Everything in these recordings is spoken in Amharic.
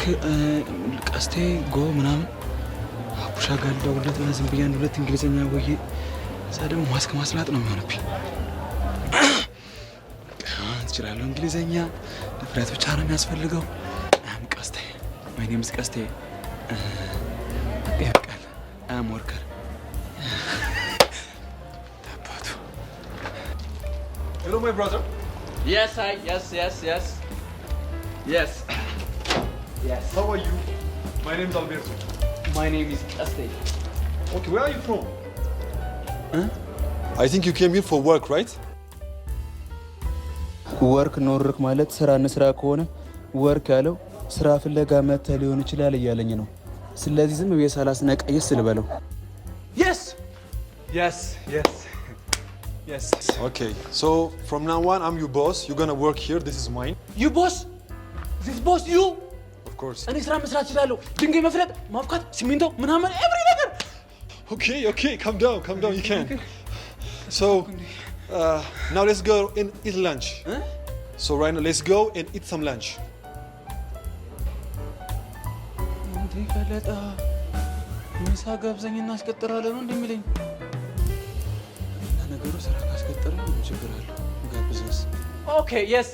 ወርክ ቀስቴ ጎ ምናምን አቡሻ ጋር ደውለት ዝም ብዬ አንድ ሁለት እንግሊዘኛ ወይ እዛ ደግሞ ማስክ ማስላጥ ነው የሚሆንብኝ። ትችላለህ እንግሊዘኛ ድፍረት ብቻ ነው የሚያስፈልገው። ቀስቴ my name is ቀስቴ ያቃል አም ወርከር ታባቱ Hello my brother. Yes. Yes. How are you? My name is Alberto. My name is Qaste. Okay, where are you from? I think you came here for work, right? ወርክ ኖርክ ማለት ስራ እንስራ ከሆነ ወርክ ያለው ስራ ፍለጋ መተህ ሊሆን ይችላል እያለኝ ነው። ስለዚህ ዝም ብዬ ሳላስነቀየስ ልበለው። Yes. Okay, so from now on I'm your boss. You're gonna work here. This is mine. You boss? This boss you? Of course. እኔ ስራ መስራት እችላለሁ። ድንጋይ መፍለጥ፣ ማብካት፣ ሲሚንቶ ምናምን every ነገር። Okay, calm down. You can. So now let's go and eat lunch. So right now let's go and eat some lunch. እንዴ ፈለጣ ምሳ ጋብዘኝና አስቀጥራለሁ ነው እንደሚለኝ። ነገሩ ስራ ካስቀጠረ ምን ችግር አለው? ጋብዘስ። Okay, yes.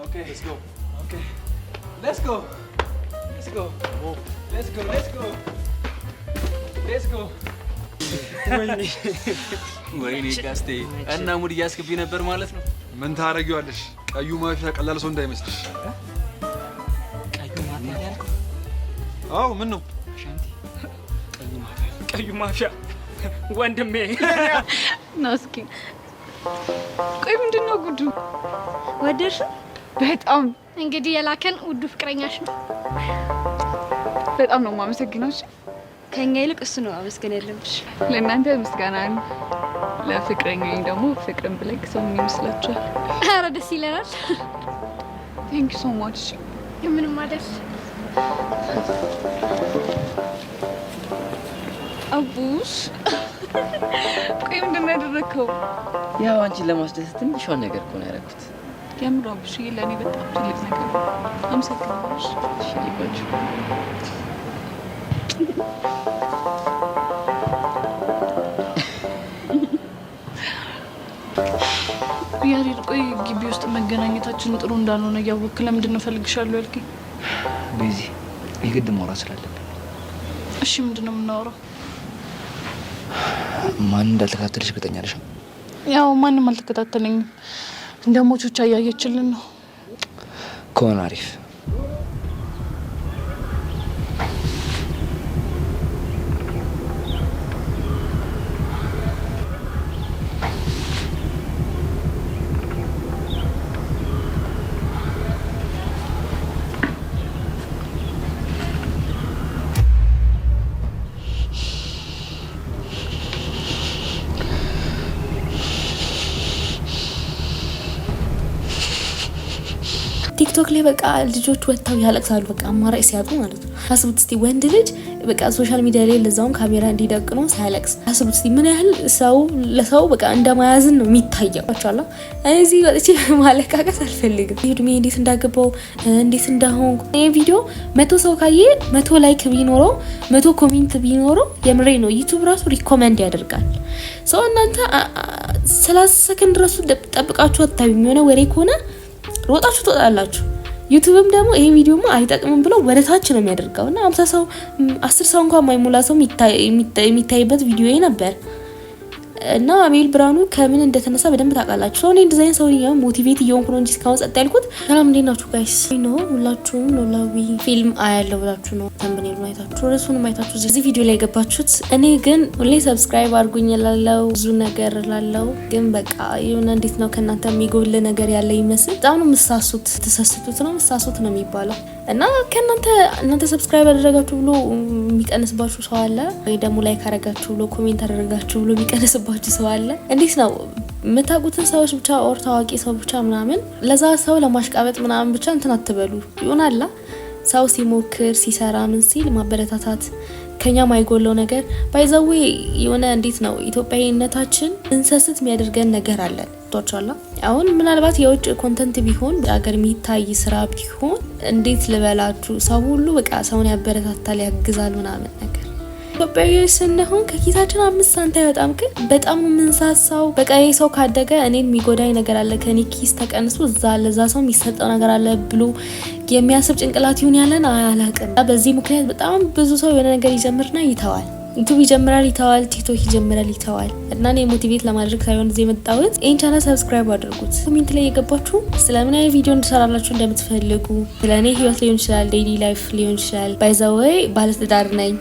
Okay, let's go. Okay. Let's go. ወይኔ ቀስቴ እና ሙድ እያስገቢ ነበር ማለት ነው። ምን ታረጊዋለሽ? ቀዩ ማፊያ ቀላል ሰው እንዳይመስልሽ። ቀዩ ማፊያ ያልከው? አዎ ምን ነው? ሻንቲ ቀዩ ማፊያ ወንድሜ ነው። እስኪ ቆይ ምንድነው ጉዱ? ወደድሽ? በጣም እንግዲህ የላከን ውዱ ፍቅረኛሽ ነው። በጣም ነው የማመሰግነው። ከኛ ይልቅ እሱ ነው አመስገን ያለብሽ። ለእናንተ ምስጋና ነው፣ ለፍቅረኛዬ ደግሞ ፍቅርን ብለክ ሰው ምን ይመስላችኋል? ኧረ ደስ ይለናል። ቴንክ ዩ ሶ ማች። ምንም አይደል። አቡሽ ቆይ ምንድነው ያደረከው? ያው አንቺን ለማስደሰት ትንሿን ነገር እኮ ነው ያደረኩት። የምር አቡሽ ለእኔ በጣም ትልቅ ነገር ነው። አመሰግናለሁ። እሺ ይባችሁ። ያሬድ ቆይ ግቢ ውስጥ መገናኘታችን ጥሩ እንዳልሆነ እያወቅህ ለምንድን ነው እፈልግሻለሁ ያልከኝ? ቤዚ የግድ ማውራት ስላለብን። እሺ ምንድን ነው የምናወራው? ማን እንዳልተከታተልሽ እርግጠኛ ነሽ? ያው ማንም አልተከታተለኝም። እንደ ሞቾች አያየችልን ነው ከሆነ አሪፍ። ቲክቶክ ላይ በቃ ልጆች ወጥተው ያለቅሳሉ። በቃ አማራጭ ሲያጡ ማለት ነው። አስቡት እስቲ ወንድ ልጅ በቃ ሶሻል ሚዲያ ላይ ለዛውም ካሜራ እንዲደቅኖ ሳያለቅስ። አስቡት እስቲ ምን ያህል ሰው ለሰው በቃ እንደማያዝን ነው የሚታየው። አቻላ እዚህ ወጥቼ ማለቃቀስ አልፈልግም። እድሜ እንዴት እንዳገባው እንዴት እንዳሆንኩ ይሄ ቪዲዮ 100 ሰው ካየ 100 ላይክ ቢኖረው 100 ኮሜንት ቢኖረው የምሬ ነው ዩቲዩብ ራሱ ሪኮመንድ ያደርጋል። ሰው እናንተ 30 ሰከንድ ራሱ ጠብቃችሁ አታዩም። የሆነ ወሬ ከሆነ ሮጣችሁ ትወጣላችሁ። ዩቲዩብም ደግሞ ይሄ ቪዲዮማ አይጠቅምም ብሎ ወደ ታች ነው የሚያደርገውና 50 ሰው 10 ሰው እንኳን ማይሞላ ሰው የሚታይበት ቪዲዮ ነበር። እና አቤል ብርሃኑ ከምን እንደተነሳ በደንብ ታውቃላችሁ። ሰው እኔ ዲዛይን ሰው ነው ሞቲቬት እየሆንኩ ነው እንጂ እስካሁን ጸጥ ያልኩት። ሰላም እንዴት ናችሁ ጋይስ? ነው ሁላችሁም ኖላዊ ፊልም አያለው ብላችሁ ነው ተምብኔል ማይታችሁ ርዕሱን ማይታችሁ እዚህ ቪዲዮ ላይ ገባችሁት። እኔ ግን ሁሌ ሰብስክራይብ አድርጉኝ እላለሁ፣ ብዙ ነገር እላለሁ። ግን በቃ የሆነ እንዴት ነው ከእናንተ የሚጎል ነገር ያለ ይመስል በጣም ነው የምትሳሱት። ተሰስቱት ነው የምትሳሱት ነው የሚባለው። እና እናንተ ሰብስክራይብ አደረጋችሁ ብሎ የሚቀንስባችሁ ሰው አለ ወይ ደግሞ ላይክ አደረጋችሁ ብሎ ኮሜንት አደረጋችሁ ብሎ የሚቀንስባችሁ ሰው አለ። እንዴት ነው የምታውቁትን ሰዎች ብቻ ኦር ታዋቂ ሰው ብቻ ምናምን ለዛ ሰው ለማሽቃበጥ ምናምን ብቻ እንትን አትበሉ። ይሆናላ ሰው ሲሞክር ሲሰራ ምን ሲል ማበረታታት ከኛ ማይጎለው ነገር ባይዘው የሆነ እንዴት ነው ኢትዮጵያዊነታችን እንሰስት የሚያደርገን ነገር አለን ቶቻላ አሁን ምናልባት የውጭ ኮንተንት ቢሆን አገር የሚታይ ስራ ቢሆን እንዴት ልበላችሁ ሰው ሁሉ በቃ ሰውን ያበረታታል ያግዛል ምናምን ነገር ኢትዮጵያዊ ስንሆን ከኪሳችን 5 ሳንቲም አይወጣም ግን በጣም የምንሳሳው በቃ ይሄ ሰው ካደገ እኔን የሚጎዳኝ ነገር አለ ከኔ ኪስ ተቀንሶ ለዛ ሰው የሚሰጠው ነገር አለ ብሎ የሚያስብ ጭንቅላት ይሁን ያለን አላውቅም። በዚህ ምክንያት በጣም ብዙ ሰው የሆነ ነገር ይጀምርና ይተዋል። ዩቲዩብ ይጀምራል ይተዋል፣ ቲክቶክ ይጀምራል ይተዋል። እና እኔ ሞቲቬት ለማድረግ ሳይሆን እዚህ የመጣሁት ይሄን ቻናል ሰብስክራይብ አድርጉት። ኮሜንት ላይ የገባችሁ ስለምን አይነት ቪዲዮ እንድሰራላችሁ እንደምትፈልጉ ስለኔ ህይወት ሊሆን ይችላል፣ ዴይሊ ላይፍ ሊሆን ይችላል። ባይዘወይ ባለትዳር ነኝ።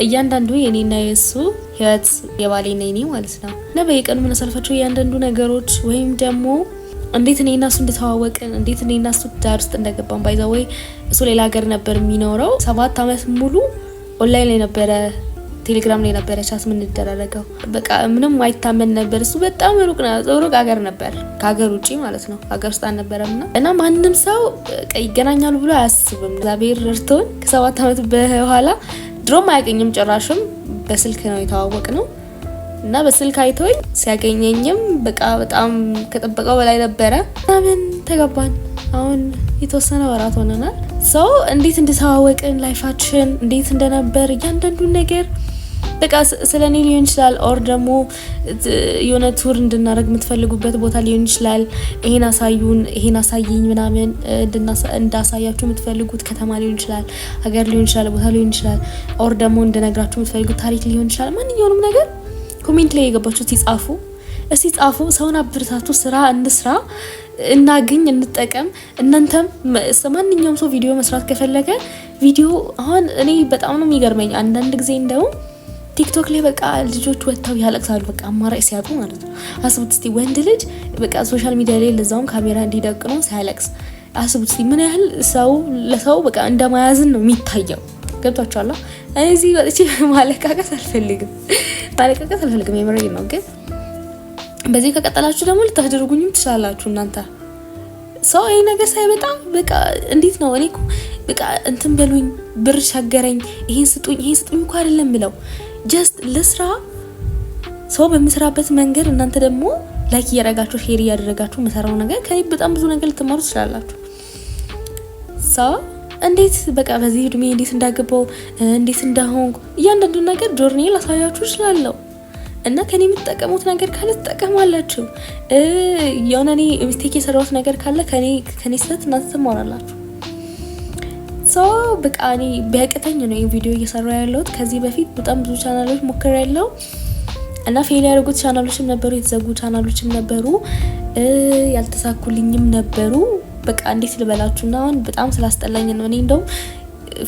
እያንዳንዱ የኔና የሱ ህይወት የባሌ ነኝ ማለት ነው። እና በየቀኑ የምናሳልፋቸው እያንዳንዱ ነገሮች ወይም ደግሞ እንዴት እኔና እሱ እንደተዋወቅን እንዴት እኔና እሱ ትዳር ውስጥ እንደገባን ባይዘወይ እሱ ሌላ ሀገር ነበር የሚኖረው 7 አመት ሙሉ ኦንላይን ላይ ነበረ ቴሌግራም ላይ ነበር ቻት ምን እንደራረገው በቃ ምንም አይታመን ነበር። እሱ በጣም ሩቅ ሀገር ነበር ከሀገር ውጪ ማለት ነው ሀገር ውስጥ አልነበረምና እና ማንንም ሰው ይገናኛሉ ብሎ አያስብም። እግዚአብሔር ረድቶን ከ7 አመት በኋላ ድሮም አያገኝም ጭራሽም በስልክ ነው የተዋወቅ ነው እና በስልክ አይቶኝ ሲያገኘኝም በቃ በጣም ከጠበቀው በላይ ነበረ። ምን ተገባን አሁን የተወሰነ ወራት ሆነናል። ሰው እንዴት እንደተዋወቅን ላይፋችን እንዴት እንደነበር እያንዳንዱ ነገር በቃ ስለኔ ሊሆን ይችላል ኦር ደግሞ የሆነ ቱር እንድናረግ የምትፈልጉበት ቦታ ሊሆን ይችላል። ይሄን አሳዩን ይሄን አሳየኝ ምናምን እንዳሳያችሁ የምትፈልጉት ከተማ ሊሆን ይችላል፣ ሀገር ሊሆን ይችላል፣ ቦታ ሊሆን ይችላል ኦር ደግሞ እንድነግራችሁ የምትፈልጉት ታሪክ ሊሆን ይችላል። ማንኛውንም ነገር ኮሜንት ላይ የገባችሁ ሲጻፉ እስቲ ጻፉ። ሰውን አብርታቱ፣ ስራ እንስራ፣ እናግኝ፣ እንጠቀም። እናንተም ማንኛውም ሰው ቪዲዮ መስራት ከፈለገ ቪዲዮ አሁን እኔ በጣም ነው የሚገርመኝ አንዳንድ ጊዜ እንደው ቲክቶክ ላይ በቃ ልጆች ወጥተው ያለቅሳሉ በቃ አማራጭ ሲያጡ ማለት ነው። አስቡት እስቲ ወንድ ልጅ በቃ ሶሻል ሚዲያ ላይ ለዛውም ካሜራ እንዲደቅኖ ሳያለቅስ አስቡት እስቲ ምን ያህል ሰው ለሰው በቃ እንደማያዝን ነው የሚታየው። ገብቷችኋል? እዚህ ወጥቼ ማለቃቀስ አልፈልግም የምሬን ነው። ግን በዚህ ከቀጠላችሁ ደግሞ ልታደርጉኝም ትችላላችሁ እናንተ ሰው ይሄ ነገር ሳይመጣ በቃ እንዴት ነው እኔ እኮ በቃ እንትን በሉኝ ብር ሻገረኝ ይሄን ስጡኝ እኮ አይደለም ብለው ጀስት ለስራ ሰው በሚሰራበት መንገድ እናንተ ደግሞ ላይክ እያደረጋችሁ ሼር እያደረጋችሁ መሰራው ነገር ከኔ በጣም ብዙ ነገር ልትማሩ ትችላላችሁ። ሰው እንዴት በቃ በዚህ እድሜ እንዴት እንዳገባው እንዴት እንዳሆንኩ እያንዳንዱ ነገር ጆርኒ ላሳያችሁ እችላለሁ። እና ከኔ የምትጠቀሙት ነገር ካለ ተጠቀማላችሁ። የሆነ እኔ ሚስቴክ የሰራሁት ነገር ካለ ከኔ ስህተት እናንተ ትማራላችሁ። ሰው በቃ እኔ ቢያቅተኝ ነው ይሄን ቪዲዮ እየሰራሁ ያለሁት። ከዚህ በፊት በጣም ብዙ ቻናሎች ሞክሬያለሁ እና ፌል ያደረጉት ቻናሎችም ነበሩ፣ የተዘጉ ቻናሎችም ነበሩ፣ ያልተሳኩልኝም ነበሩ። በቃ እንዴት ልበላችሁና አሁን በጣም ስላስጠላኝ ነው እኔ እንደውም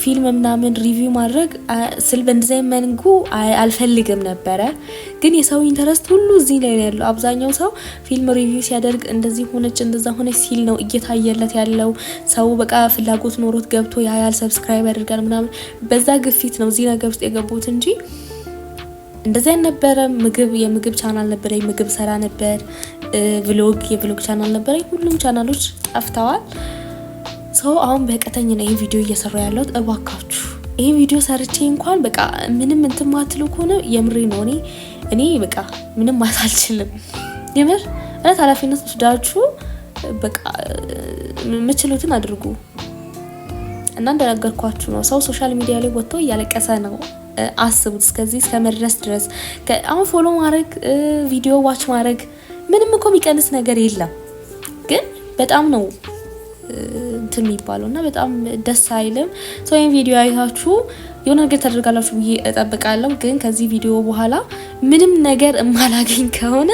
ፊልም ምናምን ሪቪው ማድረግ ስል በእንደዚህ መንጉ አልፈልግም ነበረ። ግን የሰው ኢንተረስት ሁሉ እዚህ ላይ ነው ያለው። አብዛኛው ሰው ፊልም ሪቪው ሲያደርግ እንደዚህ ሆነች እንደዛ ሆነች ሲል ነው እየታየለት ያለው። ሰው በቃ ፍላጎት ኖሮት ገብቶ ያያል፣ ሰብስክራይብ ያደርጋል ምናምን። በዛ ግፊት ነው እዚህ ነገር ውስጥ የገቡት እንጂ እንደዚህ ነበረ። የምግብ ቻናል ነበረ፣ ምግብ ሰራ ነበር፣ የቭሎግ ቻናል ነበረ። ሁሉም ቻናሎች ጠፍተዋል። ሰው አሁን በቀተኝ ነው ይሄን ቪዲዮ እየሰራው ያለው። እባካችሁ ይሄን ቪዲዮ ሰርቼ እንኳን በቃ ምንም እንትን ማትሉ ከሆነ የምሬ ነው እኔ በቃ ምንም ማሳልችልም። የምር እለት ኃላፊነት ወስዳችሁ በቃ የምትችሉትን አድርጉ። እና እንደነገርኳችሁ ነው ሰው ሶሻል ሚዲያ ላይ ወጥቶ እያለቀሰ ነው። አስቡት እስከዚህ እስከመድረስ ድረስ አሁን ፎሎ ማድረግ ቪዲዮ ዋች ማድረግ ምንም እኮ የሚቀንስ ነገር የለም። ግን በጣም ነው እንትን የሚባለው እና በጣም ደስ አይልም። ሰው ይሄን ቪዲዮ አይታችሁ የሆነ ነገር ታደርጋላችሁ ብዬ እጠብቃለሁ። ግን ከዚህ ቪዲዮ በኋላ ምንም ነገር እማላገኝ ከሆነ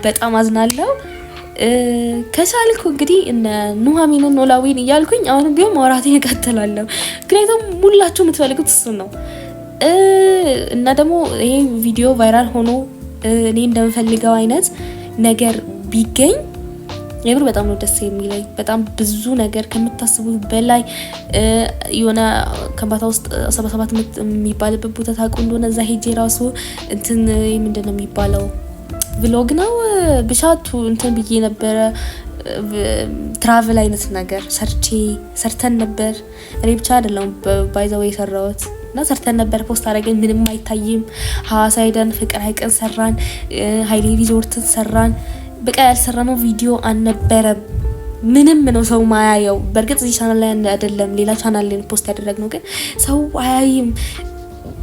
በጣም አዝናለሁ። ከቻልኩ እንግዲህ እነ ኑሐሚንን ኖላዊን እያልኩኝ አሁንም ቢሆን ማውራቴን እቀጥላለሁ። ምክንያቱም ሁላችሁ የምትፈልጉት እሱ ነው። እና ደግሞ ይሄ ቪዲዮ ቫይራል ሆኖ እኔ እንደምፈልገው አይነት ነገር ቢገኝ የምር በጣም ነው ደስ የሚለኝ። በጣም ብዙ ነገር ከምታስቡት በላይ የሆነ ከምባታ ውስጥ 77 የሚባልበት ቦታ ታውቁ እንደሆነ እዛ ሄጄ ራሱ እንትን ምንድነው የሚባለው ቭሎግ ነው ብቻቱ እንትን ብዬ ነበረ። ትራቨል አይነት ነገር ሰርተን ነበር። እኔ ብቻ አይደለም ባይዛው የሰራሁት እና ሰርተን ነበር ፖስት አደረገን ምንም አይታይም። ሐዋሳ ሄደን ፍቅር ሐይቅን ሰራን፣ ሃይሌ ሪዞርትን ሰራን። በቃ ያልሰራነው ቪዲዮ አልነበረም። ምንም ነው ሰው ማያየው። በርግጥ እዚህ ቻናል ላይ አይደለም ሌላ ቻናል ላይ ፖስት ያደረግነው ግን ሰው አያይም።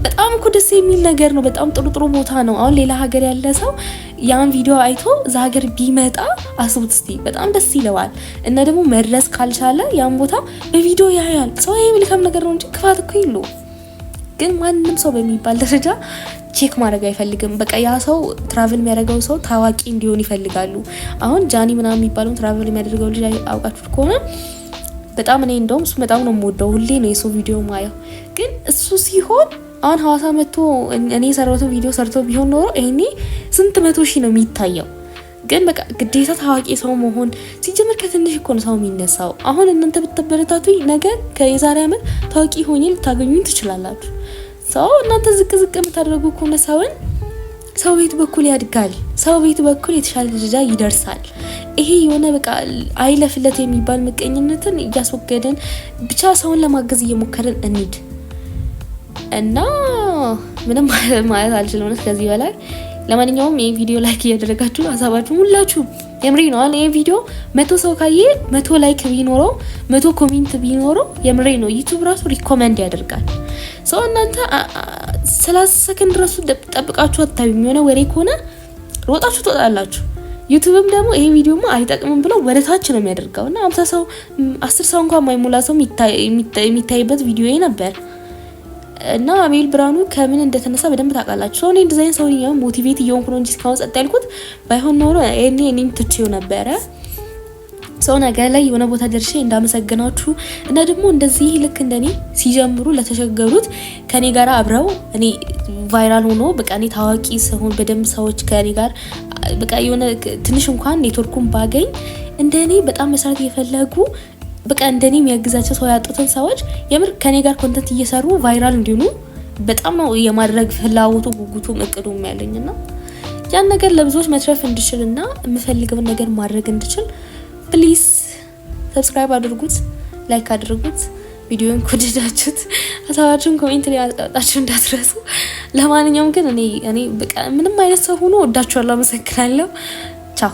በጣም እኮ ደስ የሚል ነገር ነው። በጣም ጥሩ ቦታ ነው። አሁን ሌላ ሀገር ያለ ሰው ያን ቪዲዮ አይቶ እዛ ሀገር ቢመጣ አስቡት እስቲ በጣም ደስ ይለዋል። እና ደግሞ መድረስ ካልቻለ ያን ቦታ በቪዲዮ ያያል። ሰው ይሄ መልካም ነገር ነው እንጂ ክፋት እኮ የለው። ግን ማንም ሰው በሚባል ደረጃ ቼክ ማድረግ አይፈልግም። በቃ ያ ሰው ትራቨል የሚያደርገው ሰው ታዋቂ እንዲሆን ይፈልጋሉ። አሁን ጃኒ ምናምን የሚባለው ትራቨል የሚያደርገው ልጅ አውቃችሁት ከሆነ በጣም እኔ እንደውም እሱ በጣም ነው የምወደው። ሁሌ ነው የሱ ቪዲዮ ማየው። ግን እሱ ሲሆን አሁን ሐዋሳ መጥቶ እኔ የሰራሁት ቪዲዮ ሰርቶ ቢሆን ኖሮ እኔ ስንት 100 ሺህ ነው የሚታየው። ግን በቃ ግዴታ ታዋቂ ሰው መሆን ሲጀምር ከትንሽ እኮ ነው ሰው የሚነሳው። አሁን እናንተ ብትበረታቱኝ ነገ ከየዛሬ ዓመት ታዋቂ ሆኜ ልታገኙኝ ትችላላችሁ። ሰው እናንተ ዝቅ የምታደርጉ ከሆነ ሰው ቤት በኩል ያድጋል። ሰው ቤት በኩል የተሻለ ደረጃ ይደርሳል። ይሄ የሆነ በቃ አይለፍለት የሚባል ምቀኝነትን እያስወገደን ብቻ ሰውን ለማገዝ እየሞከረን እንሂድ እና ምንም ማለት አልችልም ማለት ከዚህ በላይ። ለማንኛውም ይሄ ቪዲዮ ላይክ እያደረጋችሁ ሀሳባችሁ ሁላችሁ የምሬ ነው። አሁን ይሄ ቪዲዮ 100 ሰው ካየ 100 ላይክ ቢኖረው 100 ኮሜንት ቢኖረው የምሬ ነው ዩቲዩብ ራሱ ሪኮመንድ ያደርጋል። ሰው እናንተ 30 ሰከንድ ራሱ ጠብቃችሁ አታዩም። የሆነ ወሬ ከሆነ ሮጣችሁ ትወጣላችሁ። ዩቲዩብም ደግሞ ይሄ ቪዲዮማ አይጠቅምም ብሎ ወደ ታች ነው የሚያደርገውና 50 ሰው 10 ሰው እንኳን ማይሞላ ሰው የሚታይበት ቪዲዮ ነበር። እና አቤል ብርሃኑ ከምን እንደተነሳ በደንብ ታውቃላችሁ። ሰው እኔ ዲዛይን ሰው ነው ሞቲቬት እየሆንኩ ነው እንጂ እስካሁን ጸጥ ያልኩት ባይሆን ኖሮ እኔም ትቼው ነበረ። ሰው ነገር ላይ የሆነ ቦታ ደርሼ እንዳመሰግናችሁ እና ደግሞ እንደዚህ ልክ እንደኔ ሲጀምሩ ለተቸገሩት ከኔ ጋር አብረው እኔ ቫይራል ሆኖ በቃ እኔ ታዋቂ ሰውን በደንብ ሰዎች ከኔ ጋር በቃ የሆነ ትንሽ እንኳን ኔትወርኩን ባገኝ እንደኔ በጣም መስራት እየፈለጉ በቃ እንደኔ የሚያግዛቸው ሰው ያጡትን ሰዎች የምር ከኔ ጋር ኮንተንት እየሰሩ ቫይራል እንዲሆኑ በጣም ነው የማድረግ ፍላጎቱ ጉጉቱም እቅዱም ያለኝና ያን ነገር ለብዙዎች መትረፍ እንድችልና የምፈልገውን ነገር ማድረግ እንድችል ፕሊዝ ሰብስክራይብ አድርጉት፣ ላይክ አድርጉት። ቪዲዮን ከወደዳችሁት ሀሳባችሁን ኮሜንት ላይ አጣጣችሁ እንዳትረሱ። ለማንኛውም ግን እኔ በቃ ምንም አይነት ሰው ሆኖ ወዳችኋለሁ፣ አመሰግናለሁ። ቻው